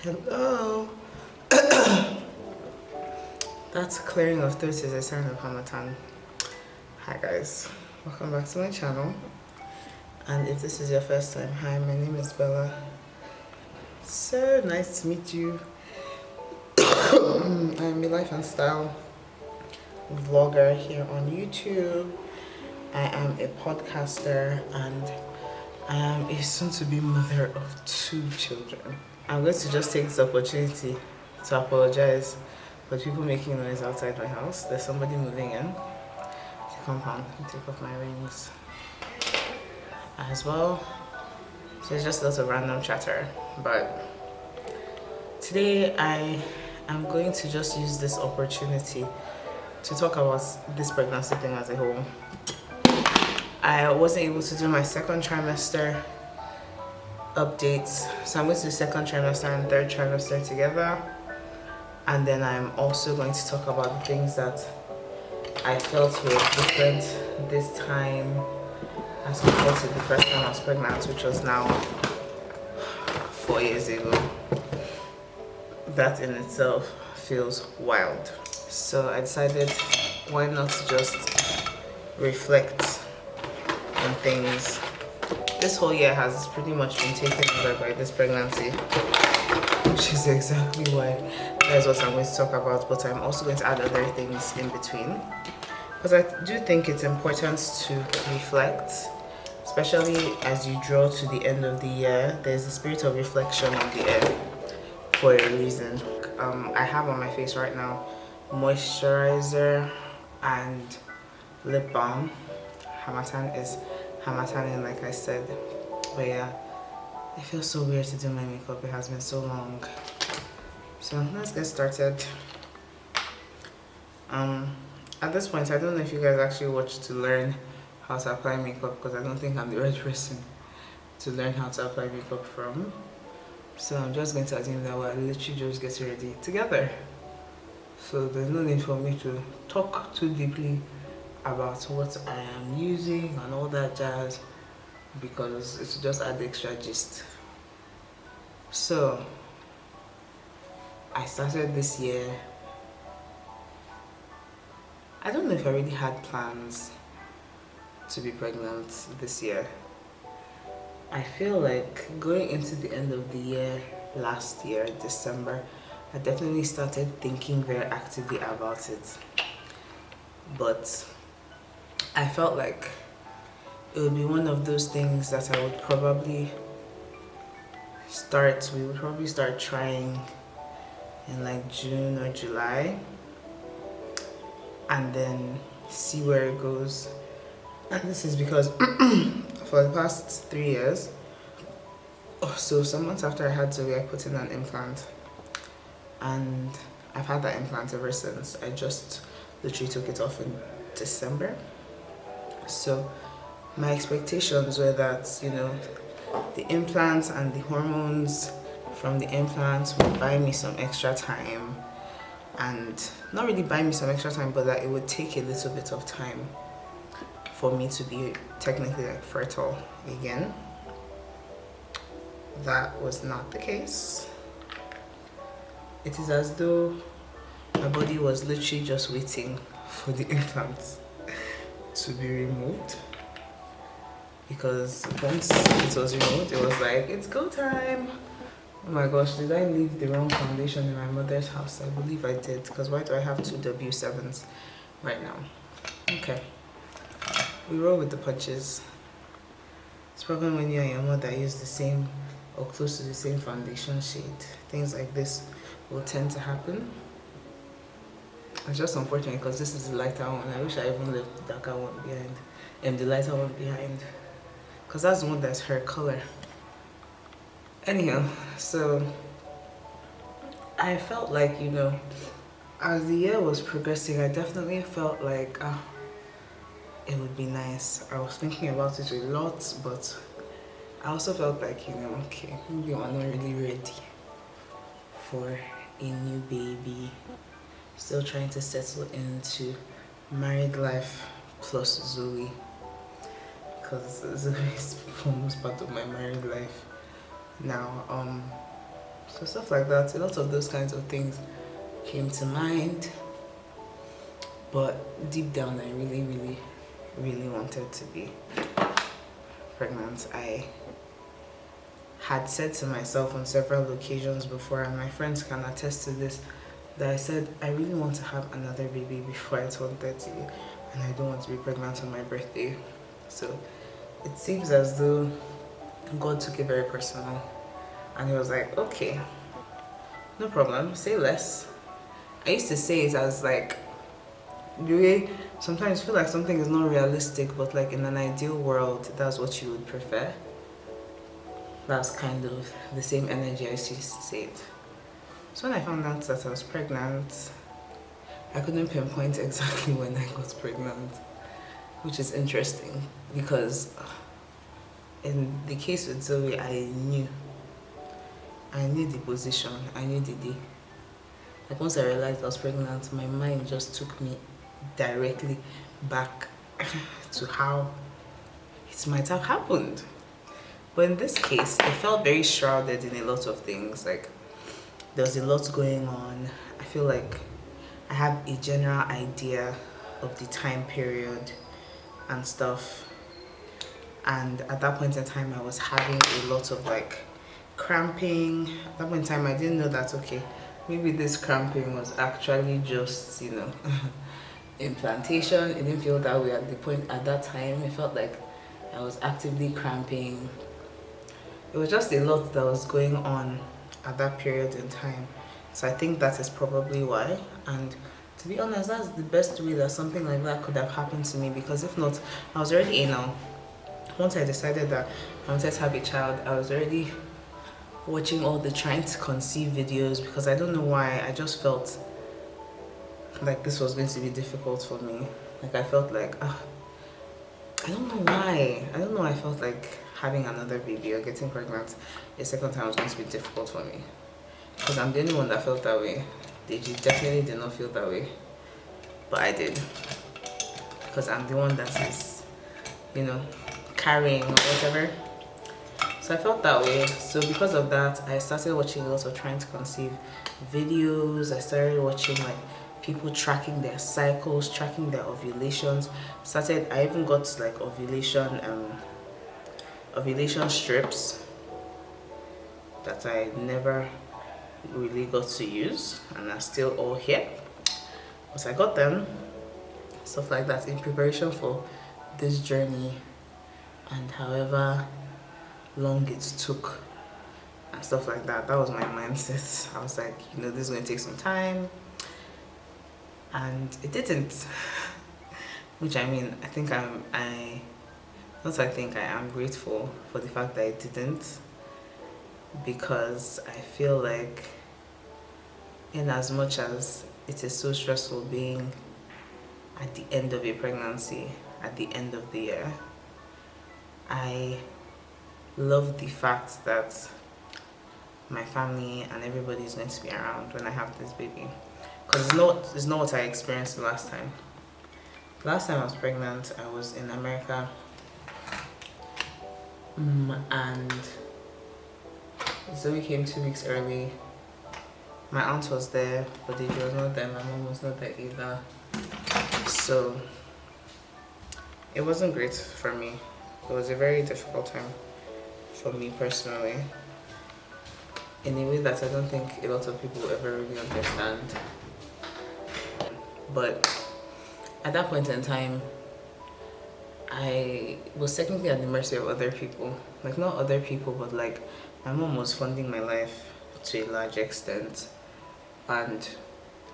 Hello. That's clearing of throat is a sign of Hamatan. Hi guys, welcome back to my channel. And if this is your first time, hi, my name is Bella. So nice to meet you. I'm a life and style vlogger here on YouTube. I am a podcaster and I am a soon-to-be mother of 2 children. I'm going to just take this opportunity to apologize for people making noise outside my house. There's somebody moving in. Come on, take off my rings as well. So it's just lots of random chatter. But today I am going to just use this opportunity to talk about this pregnancy thing as a whole. I wasn't able to do my second trimester updates, so I'm going to do second trimester and third trimester together, and then I'm also going to talk about the things that I felt were different this time as compared to the first time I was pregnant, which was now 4 years ago. That in itself feels wild. So I decided, why not just reflect on things. This whole year has pretty much been taken over by this pregnancy, which is exactly why that's what I'm going to talk about, but I'm also going to add other things in between, because I do think it's important to reflect, especially as you draw to the end of the year. There's a spirit of reflection in the air for a reason. I have on my face right now moisturizer and lip balm. Hamatan is Hamatan, like I said. But yeah, it feels so weird to do my makeup. It has been so long. So let's get started. At this point, I don't know if you guys actually watch to learn how to apply makeup, because I don't think I'm the right person to learn how to apply makeup from. So I'm just going to assume that we're literally just getting ready together. So there's no need for me to talk too deeply about what I am using and all that jazz, because it's just add the extra gist. So I started this year. I don't know if I really had plans to be pregnant this year. I feel like going into the end of the year last year, December, I definitely started thinking very actively about it. But I felt like it would be one of those things that I would probably we would probably start trying in like June or July, and then see where it goes. And this is because for the past 3 years, so some months after I had Zoe, I put in an implant, and I've had that implant ever since. I just literally took it off in December. So my expectations were that, you know, the implants and the hormones from the implants would buy me some extra time, and not really buy me some extra time, but that it would take a little bit of time for me to be technically like fertile again. That was not the case. It is as though my body was literally just waiting for the implants to be removed, because once it was removed, it was like, it's go time. Oh my gosh, did I leave the wrong foundation in my mother's house? I believe I did, because why do I have 2 W7s right now? Okay, we roll with the punches. It's probably when you and your mother use the same or close to the same foundation shade, things like this will tend to happen. It's just unfortunate because this is the lighter one. I wish I even left the darker one behind and the lighter one behind, because that's the one that's her color. Anyhow, so I felt like, you know, as the year was progressing, I definitely felt like it would be nice. I was thinking about it a lot, but I also felt like, you know, okay, maybe I'm not really ready for a new baby. Still trying to settle into married life plus Zoe, because Zoe is almost part of my married life now. So stuff like that, a lot of those kinds of things came to mind. But deep down, I really, really, really wanted to be pregnant. I had said to myself on several occasions before, and my friends can attest to this, that I said, I really want to have another baby before I turn 30, and I don't want to be pregnant on my birthday. So it seems as though God took it very personal, and he was like, okay, no problem, say less. I used to say it as like, you sometimes feel like something is not realistic, but like in an ideal world, that's what you would prefer. That's kind of the same energy I used to say it. So when I found out that I was pregnant, I couldn't pinpoint exactly when I got pregnant, which is interesting because in the case with Zoe, I knew the position, I knew the day. Like once I realized I was pregnant, my mind just took me directly back to how it might have happened. But in this case, it felt very shrouded in a lot of things. Like there was a lot going on. I feel like I have a general idea of the time period and stuff. And at that point in time, I was having a lot of like cramping. At that point in time, I didn't know that, okay, maybe this cramping was actually just, you know, implantation. It didn't feel that way at that time. It felt like I was actively cramping. It was just a lot that was going on at that period in time. So I think that is probably why. And to be honest, that's the best way that something like that could have happened to me, because if not, I was already anal. Once I decided that I wanted to have a child, I was already watching all the trying to conceive videos, because I don't know why, I just felt like this was going to be difficult for me. Like I felt like, I don't know why. I don't know, I felt like having another baby or getting pregnant a second time was going to be difficult for me. Because I'm the only one that felt that way. Deji definitely did not feel that way. But I did. Because I'm the one that is, you know, carrying or whatever. So I felt that way. So because of that, I started watching a lot of trying to conceive videos. I started watching like people tracking their cycles, tracking their ovulations. I even got like ovulation strips that I never really got to use, and are still all here. But I got them, stuff like that, in preparation for this journey and however long it took and stuff like that. That was my mindset. I was like, you know, this is going to take some time, and it didn't. Which I mean, I am grateful for the fact that it didn't, because I feel like in as much as it is so stressful being at the end of a pregnancy, at the end of the year, I love the fact that my family and everybody is going to be around when I have this baby. Because it's not what I experienced the last time. Last time I was pregnant, I was in America, and Zoe came 2 weeks early. My aunt was there, but Deji was not there. My mom was not there either. So it wasn't great for me. It was a very difficult time for me personally, in a way that I don't think a lot of people ever really understand. But at that point in time, I was technically at the mercy of other people. Like, not other people, but like my mom was funding my life to a large extent. And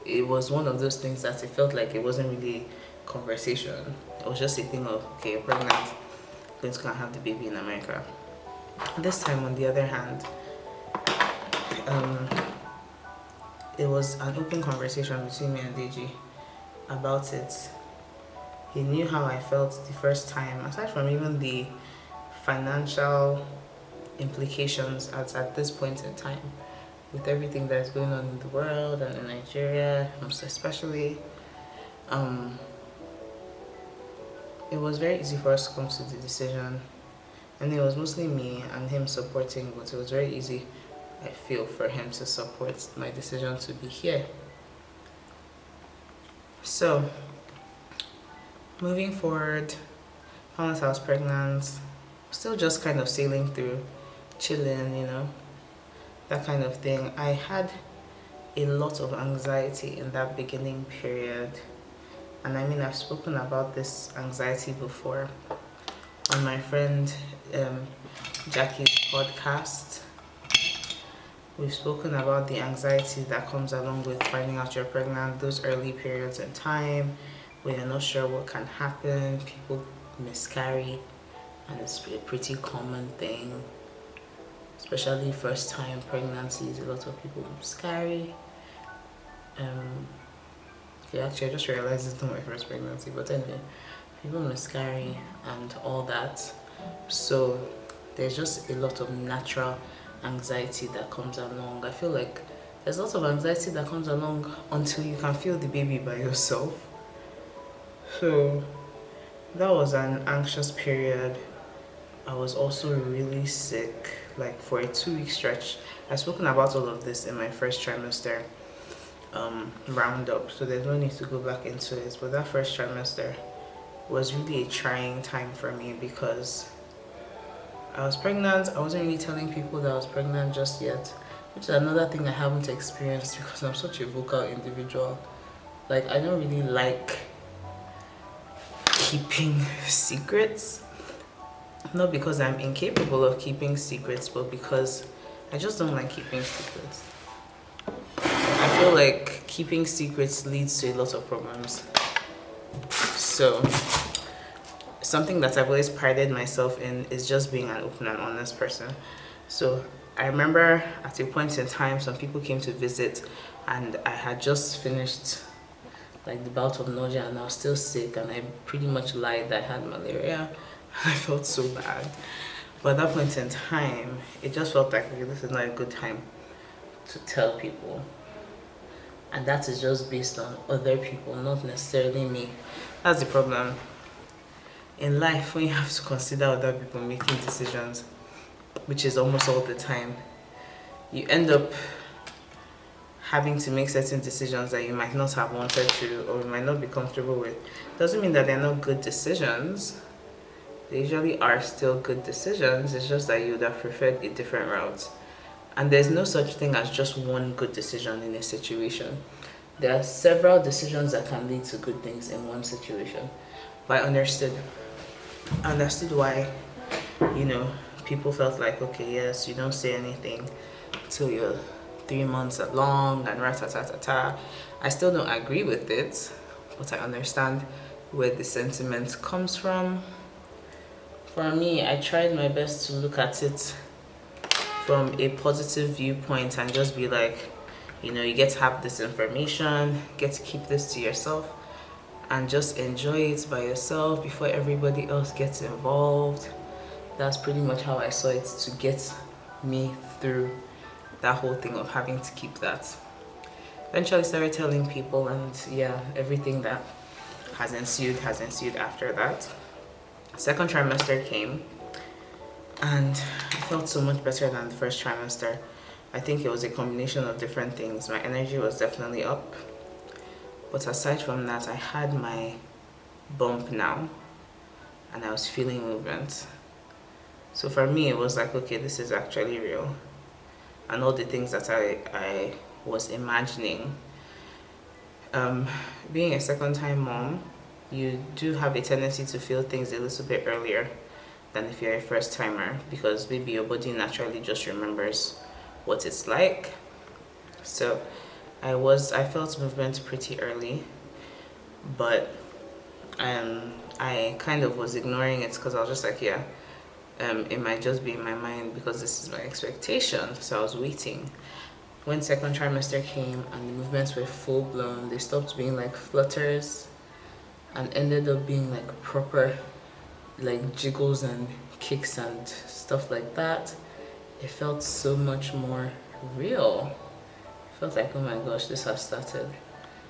it was one of those things that it felt like it wasn't really conversation. It was just a thing of, okay, you're pregnant, going to go and have the baby in America. This time, on the other hand, it was an open conversation between me and Deji about it. He knew how I felt the first time, aside from even the financial implications at this point in time, with everything that's going on in the world and in Nigeria, especially. It was very easy for us to come to the decision, and it was mostly me and him supporting, but it was very easy I feel, for him to support my decision to be here. So, moving forward, found out I was pregnant, still just kind of sailing through, chilling, that kind of thing. I had a lot of anxiety in that beginning period. And I mean, I've spoken about this anxiety before on my friend Jackie's podcast. We've spoken about the anxiety that comes along with finding out you're pregnant, those early periods in time where you're not sure what can happen, people miscarry, and it's a pretty common thing, especially first time pregnancies. A lot of people miscarry. Okay, actually, I just realized it's not my first pregnancy, but anyway, people miscarry and all that. So there's just a lot of natural anxiety that comes along. I feel like there's lots of anxiety that comes along until you can feel the baby by yourself. So that was an anxious period. I was also really sick, like for a 2-week stretch. I've spoken about all of this in my first trimester roundup, so there's no need to go back into it. But that first trimester was really a trying time for me because I was pregnant. I wasn't really telling people that I was pregnant just yet, which is another thing I haven't experienced because I'm such a vocal individual. Like, I don't really like keeping secrets. Not because I'm incapable of keeping secrets, but because I just don't like keeping secrets. I feel like keeping secrets leads to a lot of problems. So something that I've always prided myself in is just being an open and honest person. So I remember at a point in time, some people came to visit and I had just finished like the bout of nausea and I was still sick, and I pretty much lied that I had malaria. I felt so bad. But at that point in time, it just felt like, okay, this is not a good time to tell people. And that is just based on other people, not necessarily me. That's the problem. In life, when you have to consider other people making decisions, which is almost all the time, you end up having to make certain decisions that you might not have wanted to or you might not be comfortable with. Doesn't mean that they're not good decisions. They usually are still good decisions. It's just that you would have preferred a different route. And there's no such thing as just one good decision in a situation. There are several decisions that can lead to good things in one situation. But I understood why, people felt like, okay, yes, you don't say anything till you're 3 months along and ra-ta-ta-ta-ta. I still don't agree with it, but I understand where the sentiment comes from. For me, I tried my best to look at it from a positive viewpoint and just be like, you get to have this information, get to keep this to yourself, and just enjoy it by yourself before everybody else gets involved. That's pretty much how I saw it, to get me through that whole thing of having to keep that. Eventually started telling people, and yeah, everything that has ensued after that. Second trimester came and I felt so much better than the first trimester. I think it was a combination of different things. My energy was definitely up. But aside from that, I had my bump now and I was feeling movement. So for me, it was like, okay, this is actually real. And all the things that I was imagining. Being a second-time mom, you do have a tendency to feel things a little bit earlier than if you're a first-timer, because maybe your body naturally just remembers what it's like. So I felt movement pretty early, but I kind of was ignoring it because I was just like, yeah, it might just be in my mind because this is my expectation. So I was waiting. When second trimester came and the movements were full blown, they stopped being like flutters and ended up being like proper like jiggles and kicks and stuff like that. It felt so much more real. It felt like, oh my gosh, this has started.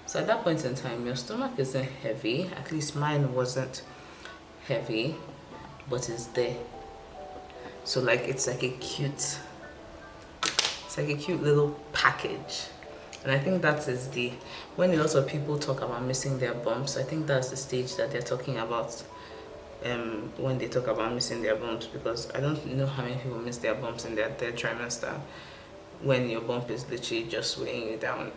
So at that point in time, your stomach isn't heavy. At least mine wasn't heavy, but it's there. So like it's like a cute like a cute little package. And I think that is when a lot of people talk about missing their bumps, I think that's the stage that they're talking about when they talk about missing their bumps, because I don't know how many people miss their bumps in their third trimester when your bump is literally just weighing you down.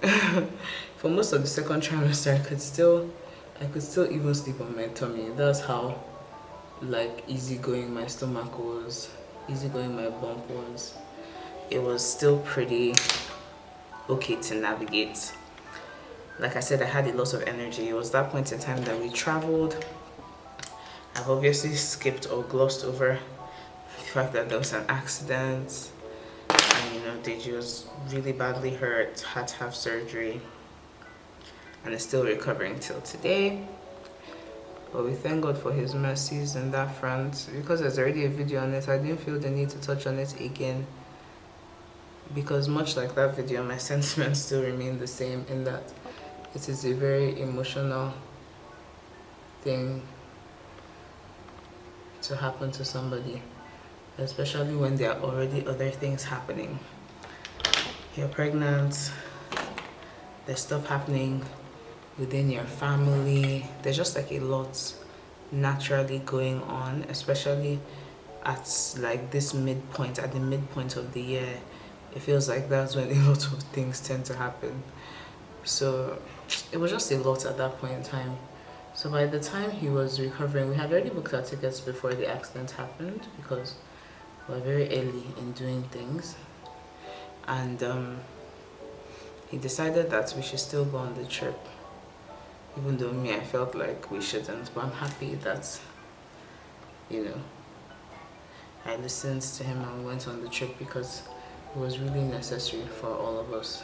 For most of the second trimester, I could still even sleep on my tummy. That's how like easygoing my stomach was, easygoing my bump was. It was still pretty okay to navigate. Like I said, I had a lot of energy. It was that point in time that we traveled. I've obviously skipped or glossed over the fact that there was an accident, and you know, Deji was really badly hurt, had to have surgery, and is still recovering till today. But we thank God for his mercies in that front. Because there's already a video on it, I didn't feel the need to touch on it again, because much like that video, my sentiments still remain the same, in that it is a very emotional thing to happen to somebody, especially when there are already other things happening. You're pregnant, there's stuff happening within your family, there's just like a lot naturally going on, especially at like this midpoint, at the midpoint of the year. It feels like that's when a lot of things tend to happen. So it was just a lot at that point in time. So by the time he was recovering, we had already booked our tickets before the accident happened, because we were very early in doing things. And he decided that we should still go on the trip, even though me, I felt like we shouldn't. But I'm happy that, you know, I listened to him and we went on the trip, because it was really necessary for all of us.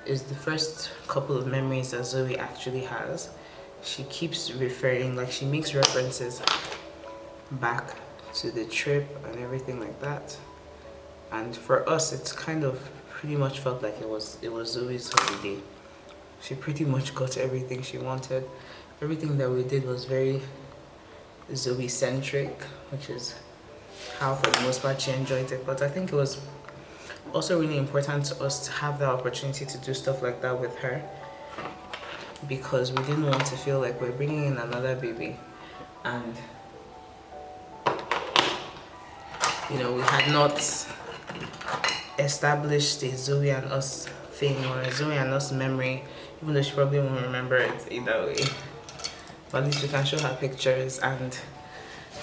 It's the first couple of memories that Zoe actually has. She keeps referring, like she makes references back to the trip and everything like that. And for us, it's kind of pretty much felt like it was Zoe's holiday. She pretty much got everything she wanted. Everything that we did was very Zoe-centric, which is how for the most part she enjoyed it. But I think it was also really important to us to have the opportunity to do stuff like that with her, because we didn't want to feel like we're bringing in another baby and, you know, we had not established a Zoe and us thing or a Zoe and us memory, even though she probably won't remember it either way. But at least we can show her pictures and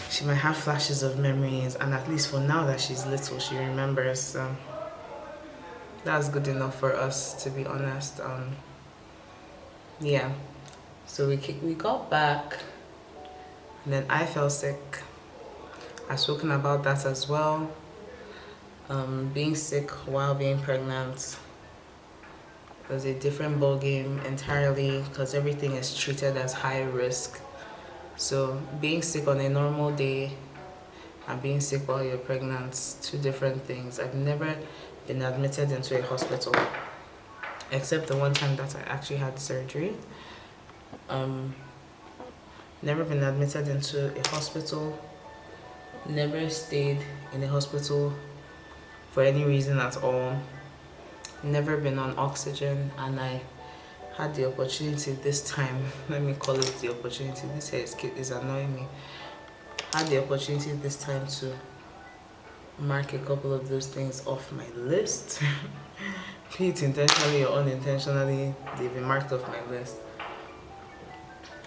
she might have flashes of memories, and at least for now that she's little, she remembers. So that's good enough for us, to be honest. Yeah, so we got back, and then I fell sick. I've spoken about that as well. Being sick while being pregnant was a different ballgame entirely, because everything is treated as high risk. So being sick on a normal day and being sick while you're pregnant, two different things. I've never been admitted into a hospital, except the one time that I actually had surgery. Never been admitted into a hospital, never stayed in a hospital for any reason at all, never been on oxygen, and I had the opportunity this time, let me call it the opportunity, this hair is annoying me, had the opportunity this time to mark a couple of those things off my list. Be it intentionally or unintentionally, they've been marked off my list.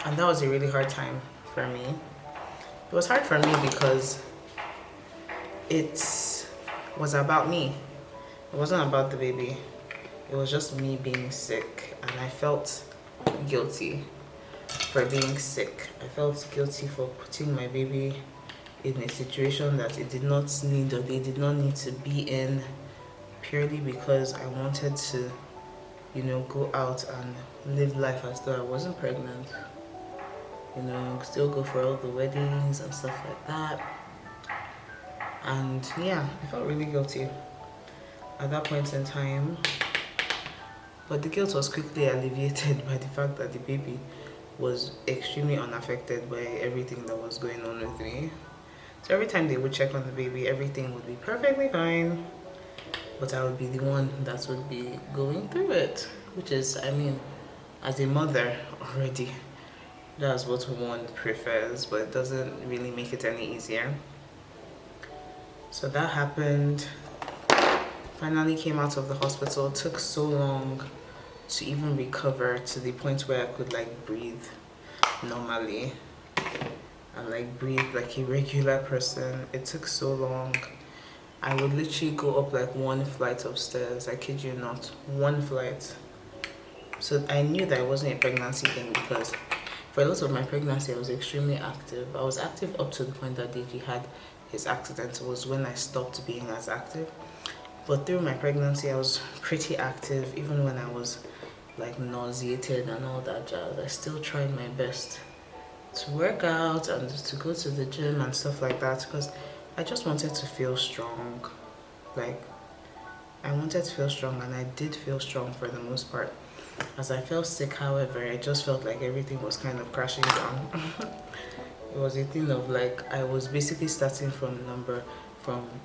And that was a really hard time for me. It was hard for me because it was about me. It wasn't about the baby. It was just me being sick, and I felt guilty for being sick. I felt guilty for putting my baby in a situation that it did not need, or they did not need to be in, purely because I wanted to, you know, go out and live life as though I wasn't pregnant. You know, still go for all the weddings and stuff like that. And yeah, I felt really guilty at that point in time. But the guilt was quickly alleviated by the fact that the baby was extremely unaffected by everything that was going on with me. So every time they would check on the baby, everything would be perfectly fine. but I would be the one that would be going through it, which is, I mean, as a mother already, that's what one prefers, but it doesn't really make it any easier. So that happened. Finally came out of the hospital. It took so long to even recover to the point where I could like breathe normally and like breathe like a regular person. It took so long. I would literally go up like one flight of stairs. I kid you not, one flight. So I knew that it wasn't a pregnancy thing because for a lot of my pregnancy I was extremely active. I was active up to the point that Deji had his accident. It was when I stopped being as active. But through my pregnancy I was pretty active. Even when I was like nauseated and all that jazz, I still tried my best to work out and to go to the gym and stuff like that because I just wanted to feel strong. Like, I wanted to feel strong, and I did feel strong for the most part. As I felt sick, however, I just felt like everything was kind of crashing down. It was a thing of like, I was basically starting from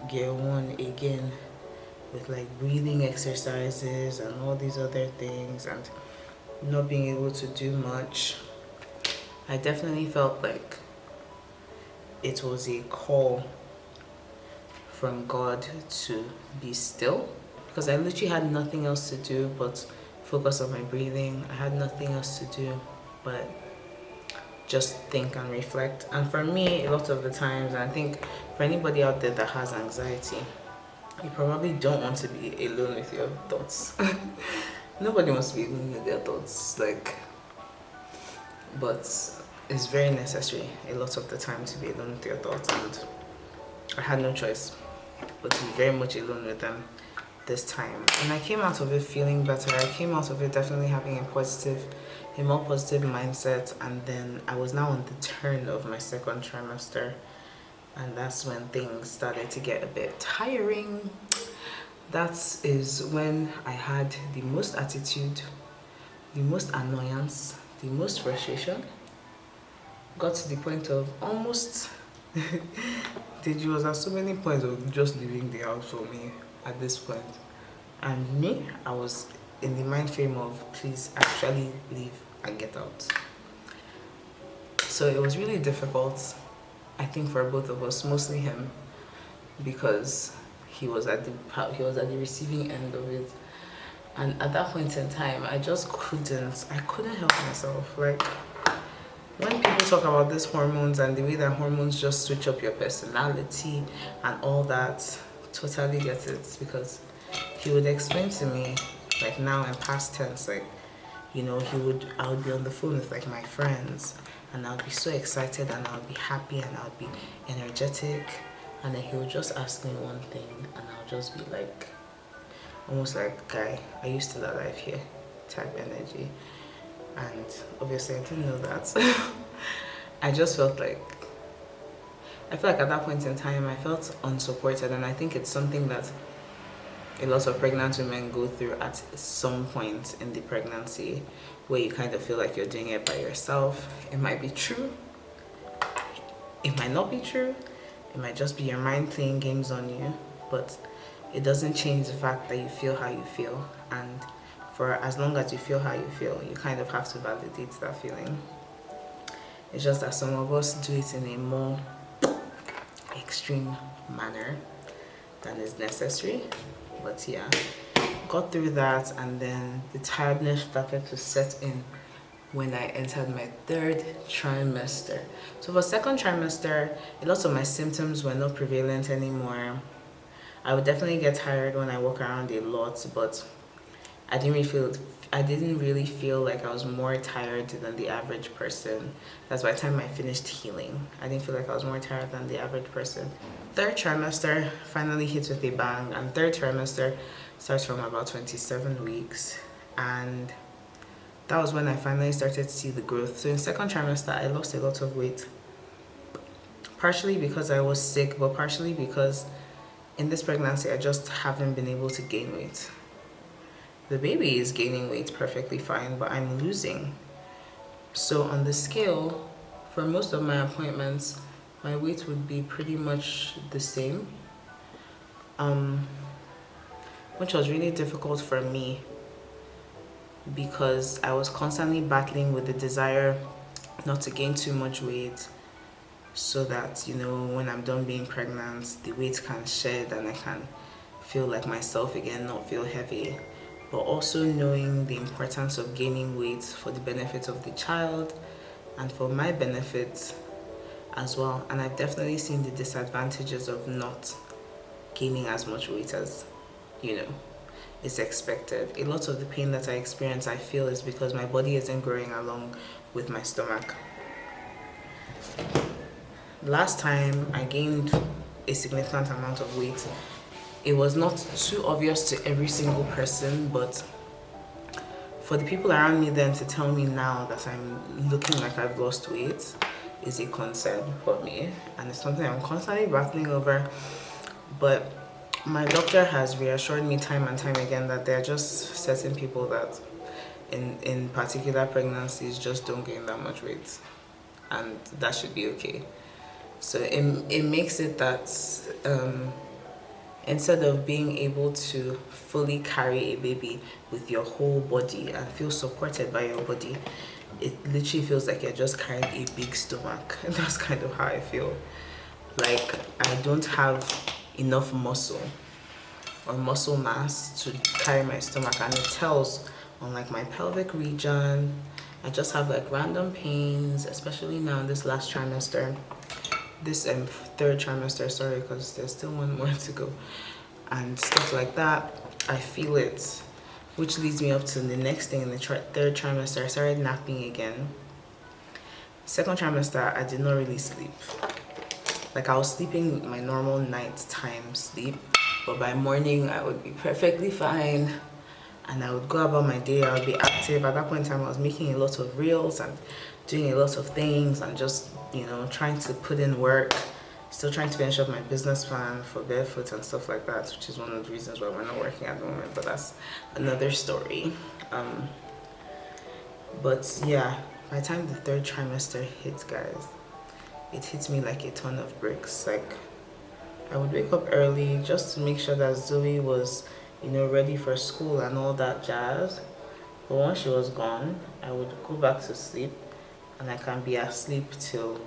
gear 1 again with like breathing exercises and all these other things and not being able to do much. I definitely felt like it was a call from God to be still because I literally had nothing else to do but focus on my breathing. I had nothing else to do but just think and reflect. And for me, a lot of the times, and I think for anybody out there that has anxiety, you probably don't want to be alone with your thoughts. Nobody wants to be alone with their thoughts, like, but it's very necessary a lot of the time to be alone with your thoughts, and I had no choice but to be very much alone with them this time. And I came out of it feeling better. I came out of it definitely having a more positive mindset, and then I was now on the turn of my second trimester, and that's when things started to get a bit tiring. That is when I had the most attitude, the most annoyance, the most frustration. Got to the point of almost Deji was at so many points of just leaving the house for me at this point. And me, I was in the mind frame of please actually leave and get out. So it was really difficult, I think, for both of us, mostly him, because he was at the receiving end of it. And at that point in time, I couldn't help myself. Like, when people talk about these hormones and the way that hormones just switch up your personality and all that, totally get it. Because he would explain to me, like now in past tense, like, you know, I would be on the phone with like my friends and I would be so excited and I would be happy and I would be energetic, and then he would just ask me one thing and I would just be like, almost like, guy, are you still alive here type energy. And obviously I didn't know that. I just felt like, I feel like at that point in time I felt unsupported, and I think it's something that a lot of pregnant women go through at some point in the pregnancy, where you kind of feel like you're doing it by yourself. It might be true, it might not be true, it might just be your mind playing games on you, but it doesn't change the fact that you feel how you feel, and for as long as you feel how you feel, you kind of have to validate that feeling. It's just that some of us do it in a more extreme manner than is necessary. But yeah, got through that, and then the tiredness started to set in when I entered my third trimester. So for second trimester, a lot of my symptoms were not prevalent anymore. I would definitely get tired when I walk around a lot, but I didn't really feel like I was more tired than the average person. That's by the time I finished healing, I didn't feel like I was more tired than the average person. Third trimester finally hit with a bang, and third trimester starts from about 27 weeks, and that was when I finally started to see the growth. So in second trimester, I lost a lot of weight, partially because I was sick, but partially because in this pregnancy, I just haven't been able to gain weight. The baby is gaining weight perfectly fine, but I'm losing. So on the scale, for most of my appointments, my weight would be pretty much the same. which was really difficult for me because I was constantly battling with the desire not to gain too much weight, so that, you know, when I'm done being pregnant, the weight can shed and I can feel like myself again, not feel heavy. But also knowing the importance of gaining weight for the benefit of the child and for my benefit as well. And I've definitely seen the disadvantages of not gaining as much weight as, you know, is expected. A lot of the pain that I experience, I feel, is because my body isn't growing along with my stomach. Last time I gained a significant amount of weight, it was not too obvious to every single person, but for the people around me then to tell me now that I'm looking like I've lost weight is a concern for me, and it's something I'm constantly battling over. But my doctor has reassured me time and time again that there are just certain people that in particular pregnancies just don't gain that much weight, and that should be okay. So it makes it that instead of being able to fully carry a baby with your whole body and feel supported by your body, it literally feels like you're just carrying a big stomach. And that's kind of how I feel. Like I don't have enough muscle or muscle mass to carry my stomach, and it tells on like my pelvic region. I just have like random pains, especially now in this last trimester, this third trimester, sorry, because there's still one more to go, and stuff like that. I feel it, which leads me up to the next thing. In the third trimester, I started napping again. Second trimester, I did not really sleep. Like I was sleeping my normal nighttime sleep, but by morning I would be perfectly fine and I would go about my day. I would be active. At that point in time, I was making a lot of reels and doing a lot of things and just, you know, trying to put in work, still trying to finish up my business plan for barefoot and stuff like that, which is one of the reasons why we're not working at the moment, but that's another story. But yeah, by the time the third trimester hits, guys, it hits me like a ton of bricks. Like I would wake up early just to make sure that Zoe was, you know, ready for school and all that jazz. But once she was gone, I would go back to sleep, and I can be asleep till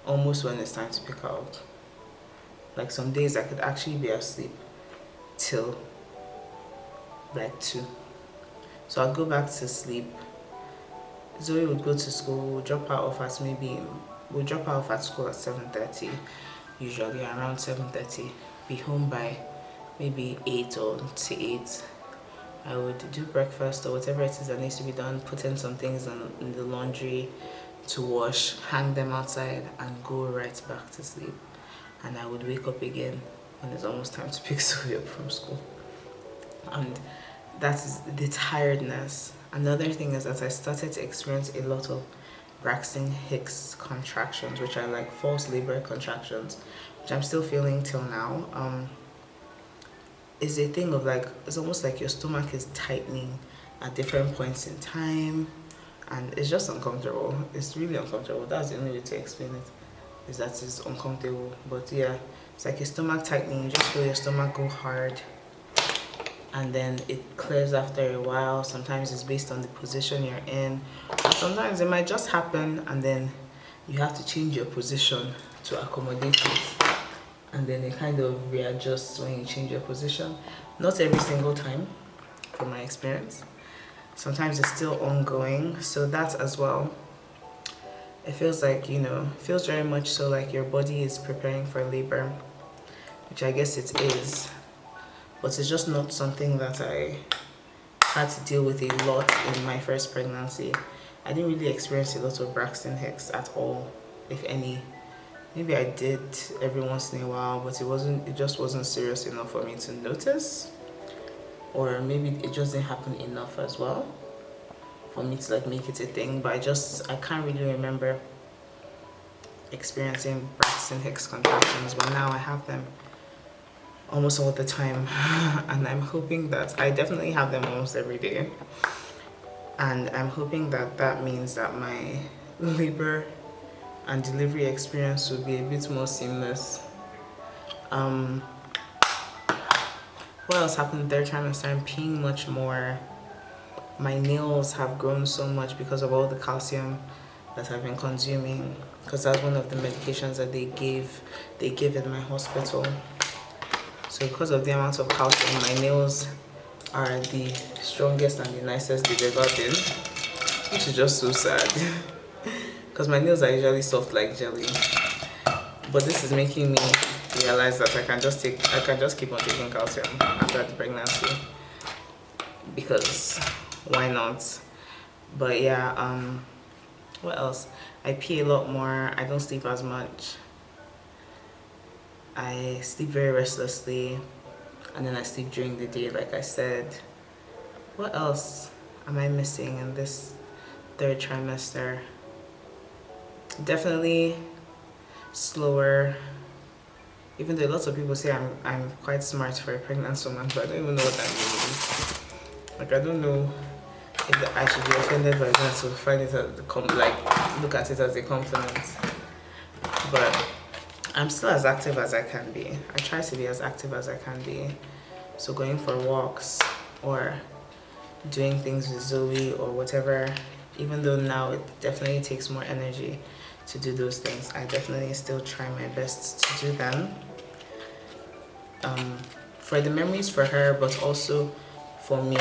almost when it's time to pick out. Like some days I could actually be asleep till like 2. So I'd go back to sleep. Zoe would go to school, we'll drop her off at we'll drop her off at school at 7:30, usually around 7:30. Be home by maybe 8 or to 8. I would do breakfast or whatever it is that needs to be done, put in some things in the laundry to wash, hang them outside, and go right back to sleep. And I would wake up again when it's almost time to pick Zoe up from school. And that is the tiredness. Another thing is that I started to experience a lot of Braxton Hicks contractions, which are like false labor contractions, which I'm still feeling till now. Is a thing of like, it's almost like your stomach is tightening at different points in time, and it's just uncomfortable. It's really uncomfortable. That's the only way to explain it, is that it's uncomfortable. But yeah, it's like your stomach tightening. You just feel your stomach go hard, and then it clears after a while. Sometimes it's based on the position you're in, or sometimes it might just happen and then you have to change your position to accommodate it, and then it kind of readjusts when you change your position. Not every single time, from my experience. Sometimes it's still ongoing, so that as well. It feels like, you know, feels very much so like your body is preparing for labor, which I guess it is. But it's just not something that I had to deal with a lot in my first pregnancy. I didn't really experience a lot of Braxton Hicks at all, if any. Maybe I did every once in a while, but it just wasn't serious enough for me to notice. Or maybe it just didn't happen enough as well for me to like make it a thing. But I can't really remember experiencing Braxton Hicks contractions, but now I have them almost all the time. And I'm hoping that I definitely have them almost every day, and I'm hoping that that means that my labor and delivery experience will be a bit more seamless. what else happened third trimester? I'm peeing much more. My nails have grown so much because of all the calcium that I've been consuming, because that's one of the medications that they give in my hospital. So because of the amount of calcium, my nails are the strongest and the nicest they've ever been, which is just so sad because my nails are usually soft like jelly. But this is making me realize that I can just keep on taking calcium after the pregnancy, because why not? But yeah, what else? I pee a lot more. I don't sleep as much. I sleep very restlessly, and then I sleep during the day, like I said. What else am I missing in this third trimester? Definitely slower. Even though lots of people say I'm quite smart for a pregnant woman, but I don't even know what that means. Like, I don't know if I should be offended by that, so find it as look at it as a compliment. But I'm still as active as I can be. I try to be as active as I can be. So going for walks or doing things with Zoe or whatever, even though now it definitely takes more energy to do those things, I definitely still try my best to do them. For the memories for her, but also for me,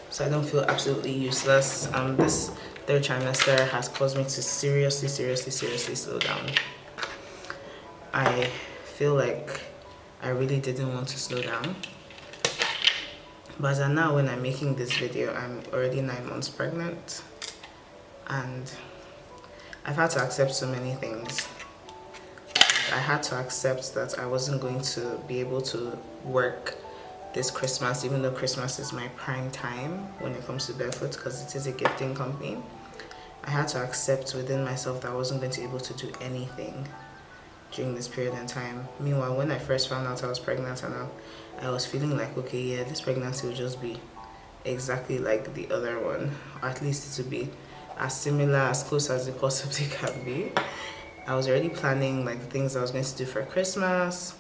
so I don't feel absolutely useless. This third trimester has caused me to seriously slow down. I feel like I really didn't want to slow down. But as of now, when I'm making this video, I'm already 9 months pregnant. And I've had to accept so many things. I had to accept that I wasn't going to be able to work this Christmas, even though Christmas is my prime time when it comes to Barefoot, because it is a gifting company. I had to accept within myself that I wasn't going to be able to do anything during this period in time. Meanwhile, when I first found out I was pregnant, and I was feeling like, okay, yeah, this pregnancy will just be exactly like the other one, or at least it will be as similar, as close as it possibly can be. I was already planning like things I was going to do for Christmas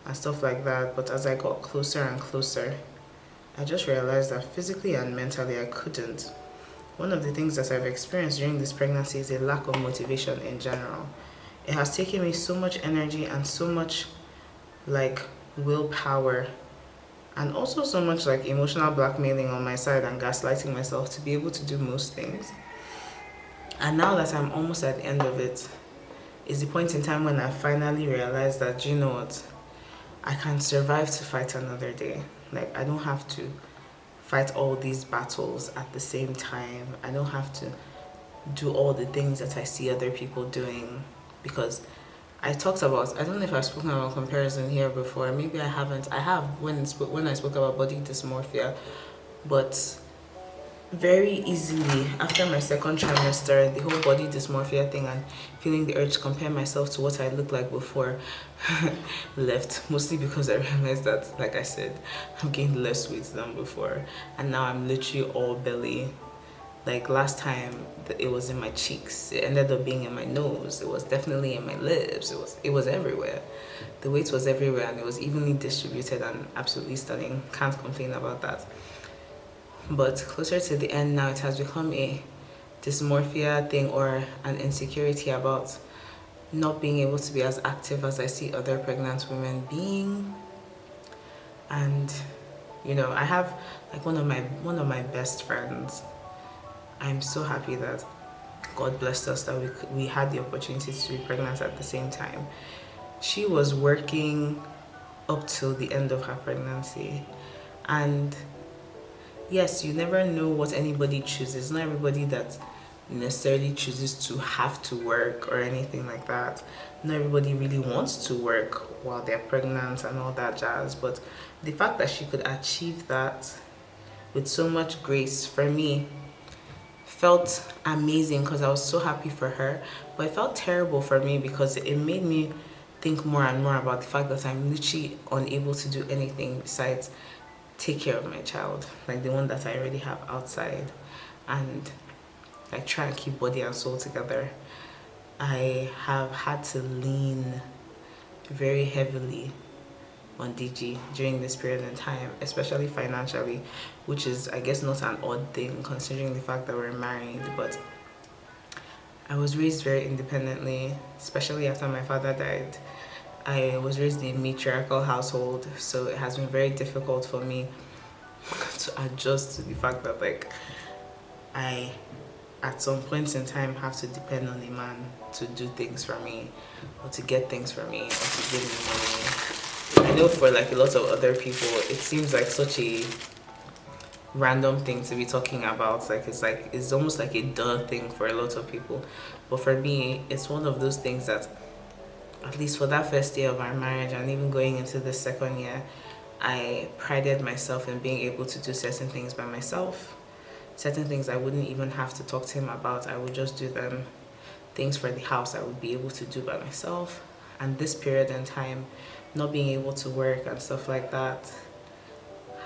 and stuff like that, but as I got closer and closer, I just realized that physically and mentally I couldn't. One of the things that I've experienced during this pregnancy is a lack of motivation in general. It has taken me so much energy and so much like willpower, and also so much like emotional blackmailing on my side and gaslighting myself to be able to do most things. And now that I'm almost at the end of it, is the point in time when I finally realized that, you know what, I can survive to fight another day. Like, I don't have to fight all these battles at the same time. I don't have to do all the things that I see other people doing, because I talked about, I don't know if I've spoken about comparison here before, maybe I haven't. I have when I spoke about body dysmorphia, but very easily after my second trimester, the whole body dysmorphia thing and feeling the urge to compare myself to what I looked like before left, mostly because I realized that, like I said, I've gained less weight than before, and now I'm literally all belly. Like last time it was in my cheeks, it ended up being in my nose, it was definitely in my lips, it was everywhere. The weight was everywhere and it was evenly distributed and absolutely stunning. Can't complain about that. But closer to the end now, it has become a dysmorphia thing or an insecurity about not being able to be as active as I see other pregnant women being. And you know, I have like one of my best friends. I'm so happy that God blessed us that we had the opportunity to be pregnant at the same time. She was working up till the end of her pregnancy, and yes, you never know what anybody chooses. Not everybody that necessarily chooses to have to work or anything like that. Not everybody really wants to work while they're pregnant and all that jazz. But the fact that she could achieve that with so much grace, for me, felt amazing because I was so happy for her. But it felt terrible for me because it made me think more and more about the fact that I'm literally unable to do anything besides take care of my child, like the one that I already have outside, and like try and keep body and soul together. I have had to lean very heavily on DG during this period in time, especially financially, which is, I guess, not an odd thing considering the fact that we're married. But I was raised very independently, especially after my father died. I was raised in a matriarchal household, so it has been very difficult for me to adjust to the fact that, like, I at some point in time have to depend on a man to do things for me, or to get things for me, or to give me money. I know for like a lot of other people it seems like such a random thing to be talking about, like it's almost like a duh thing for a lot of people, but for me it's one of those things that, at least for that first year of our marriage and even going into the second year, I prided myself in being able to do certain things by myself. Certain things I wouldn't even have to talk to him about, I would just do them. Things for the house I would be able to do by myself. And this period in time, not being able to work and stuff like that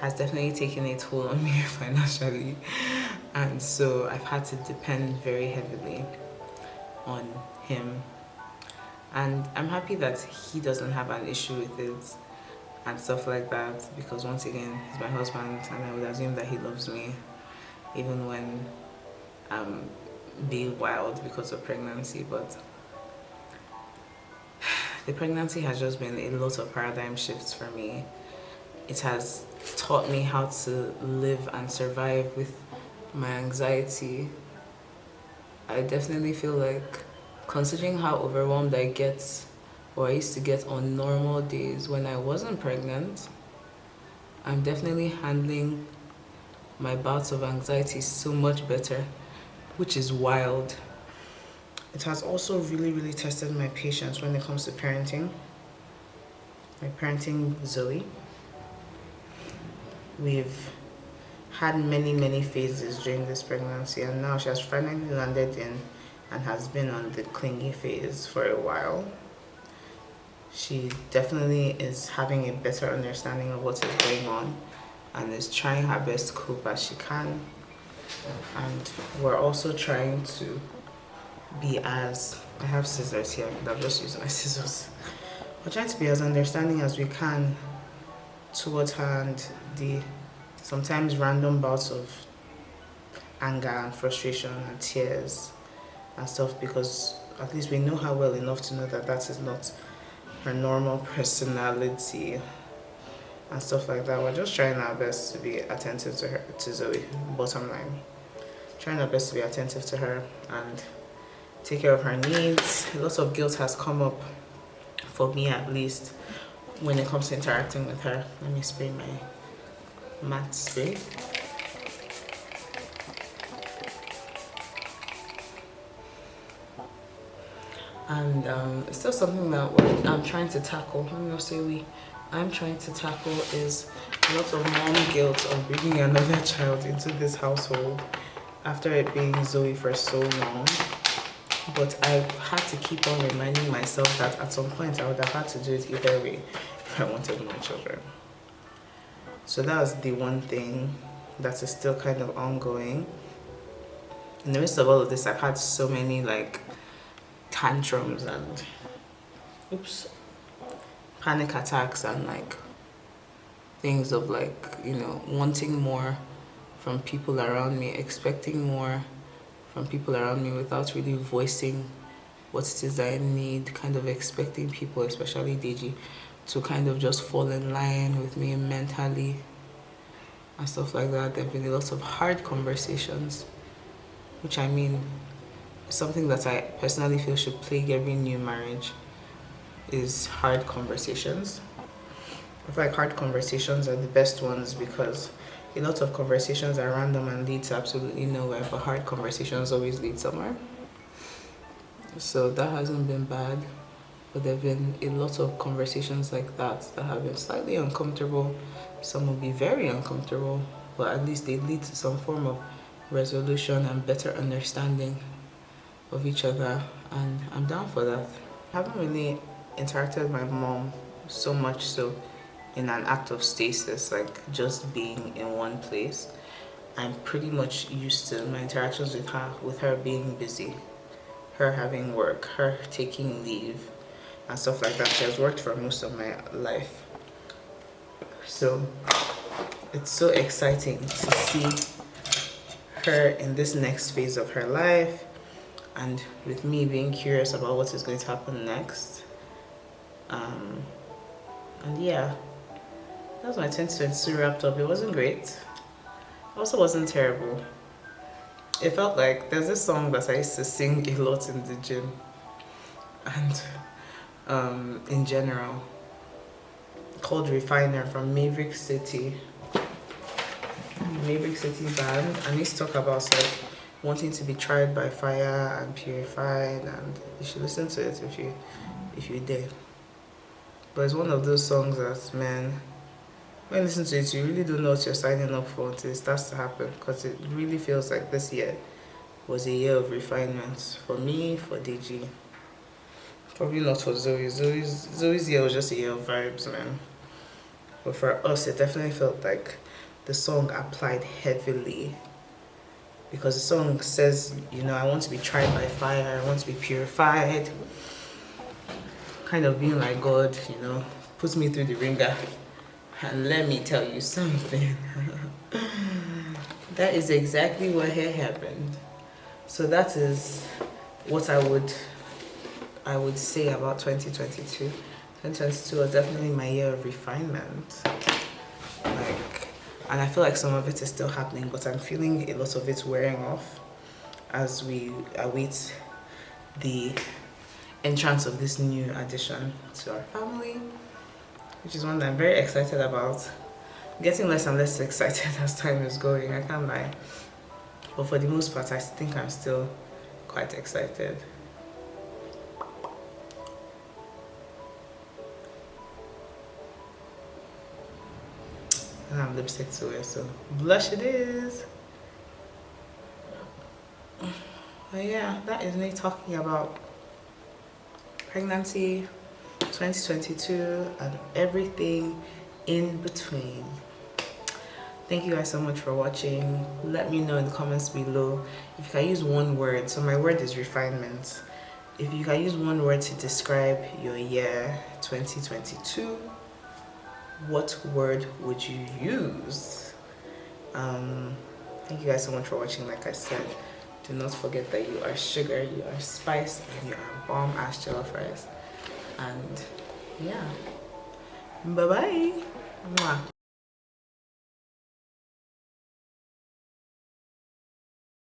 has definitely taken a toll on me financially. And so I've had to depend very heavily on him. And I'm happy that he doesn't have an issue with it and stuff like that, because once again, he's my husband and I would assume that he loves me even when I'm being wild because of pregnancy. But the pregnancy has just been a lot of paradigm shifts for me. It has taught me how to live and survive with my anxiety. I definitely feel like, considering how overwhelmed I get, or I used to get on normal days when I wasn't pregnant, I'm definitely handling my bouts of anxiety so much better, which is wild. It has also really tested my patience when it comes to parenting. Like parenting Zoe. We've had many phases during this pregnancy, and now she has finally landed in and has been on the clingy phase for a while. She definitely is having a better understanding of what is going on and is trying her best to cope as she can. And we're also trying to be as, I have scissors here, but I've just used my scissors. We're trying to be as understanding as we can towards her and the sometimes random bouts of anger and frustration and tears and stuff, because at least we know her well enough to know that that is not her normal personality and stuff like that. We're just trying our best to be attentive to her, to Zoe, bottom line. Trying our best to be attentive to her and take care of her needs. A lot of guilt has come up, for me at least, when it comes to interacting with her. Let me spray my matte spray. And it's still something that I'm trying to tackle. Let me not say I'm trying to tackle is a lot of mom guilt of bringing another child into this household after it being Zoe for so long. But I've had to keep on reminding myself that at some point I would have had to do it either way if I wanted more children. So that was the one thing that is still kind of ongoing. In the midst of all of this, I've had so many like tantrums and panic attacks and like things of like, you know, wanting more from people around me, expecting more from people around me without really voicing what it is that I need, kind of expecting people, especially DG, to kind of just fall in line with me mentally and stuff like that. There have been lots of hard conversations, which I mean, something that I personally feel should plague every new marriage is hard conversations. I feel like hard conversations are the best ones because a lot of conversations are random and lead to absolutely nowhere, but hard conversations always lead somewhere. So that hasn't been bad, but there have been a lot of conversations like that that have been slightly uncomfortable. Some will be very uncomfortable, but at least they lead to some form of resolution and better understanding of each other, and I'm down for that. I haven't really interacted with my mom so much so in an act of stasis, like just being in one place. I'm pretty much used to my interactions with her being busy, her having work, her taking leave and stuff like that. She has worked for most of my life, So it's so exciting to see her in this next phase of her life, and with me being curious about what is going to happen next. And yeah, that was my 2022 wrapped up. It wasn't great. It also wasn't terrible. It felt like there's this song that I used to sing a lot in the gym, and in general, called Refiner from Maverick City band, and he's talk about like wanting to be tried by fire and purified, and you should listen to it if you dare. But it's one of those songs that, man, when you listen to it, you really don't know what you're signing up for until it starts to happen, because it really feels like this year was a year of refinement for me, for DG. Probably not for Zoe. Zoe's year was just a year of vibes, man. But for us, it definitely felt like the song applied heavily, because the song says, you know, I want to be tried by fire, I want to be purified, kind of being like God, you know, puts me through the ringer. And let me tell you something. That is exactly what had happened. So that is what I would say about 2022. 2022 was definitely my year of refinement. And I feel like some of it is still happening, but I'm feeling a lot of it wearing off as we await the entrance of this new addition to our family, which is one that I'm very excited about. Getting less and less excited as time is going, I can't lie. But for the most part, I think I'm still quite excited. I have lipstick to wear, so blush it is. But yeah, that is me talking about pregnancy, 2022, and everything in between. Thank you guys so much for watching. Let me know in the comments below if you can use one word. So my word is refinement. If you can use one word to describe your year 2022, what word would you use? Thank you guys so much for watching. Like I said, do not forget that you are sugar, you are spice, and you are bomb ass jollof rice. And yeah, bye bye. Mwah.